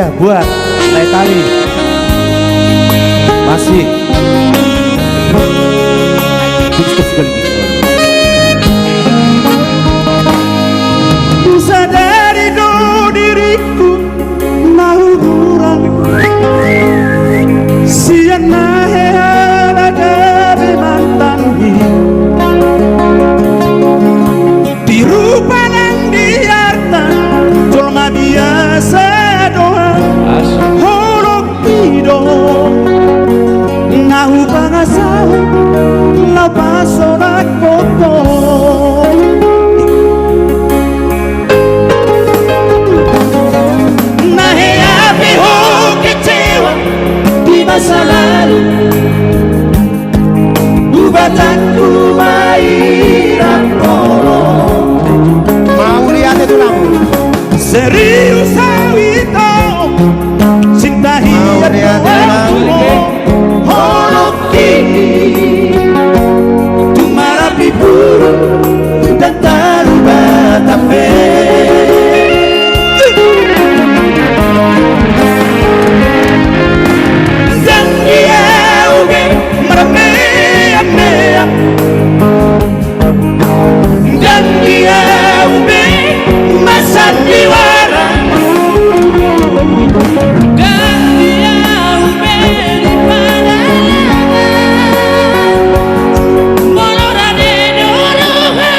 hadiah buat Letali. Masih sadari do diriku nahuran siana hela gabe mantangi dirupa nang diartan cuma biasa doa holok tido nahu pangasal la paso la koto masa lalu ubatanku mainan polo mau lihat itu lagu serius awito cinta hiat waktu holok kini tumarapi burung dan taruh tape dan dia ube masa diwara dan dia ube di pada molora de doroha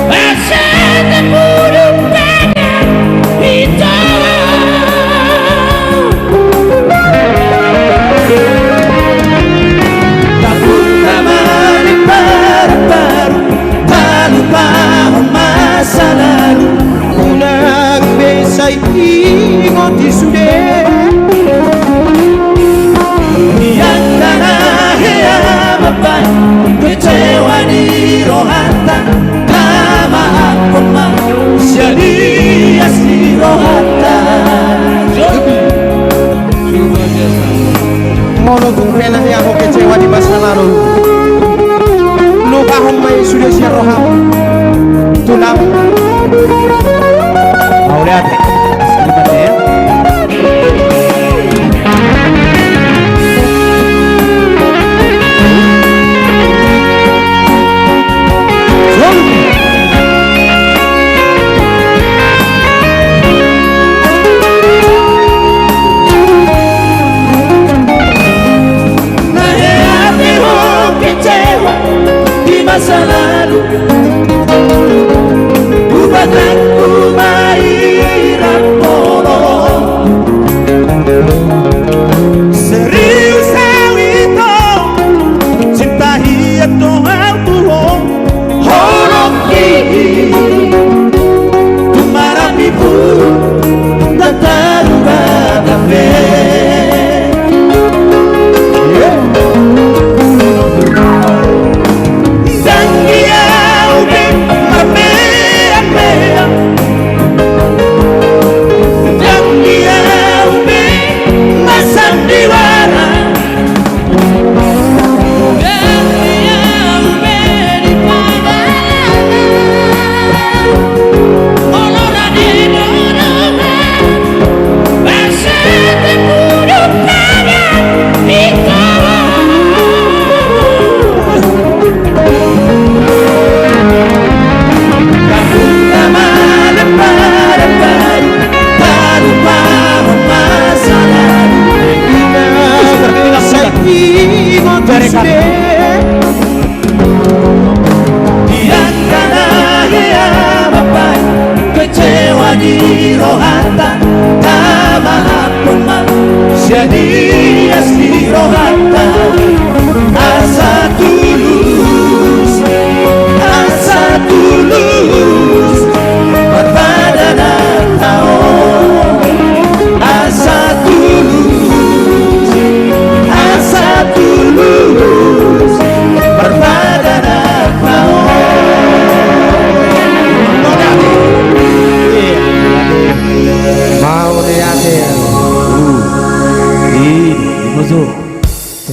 masa terburuk pada kita masa lalu unang besay ingot isude yang tanah hiyamabay kecewa di rohata nama aku manusia dias di rohata mono kena yang kecewa di masa lalu lupa homai sudah siar roham tulang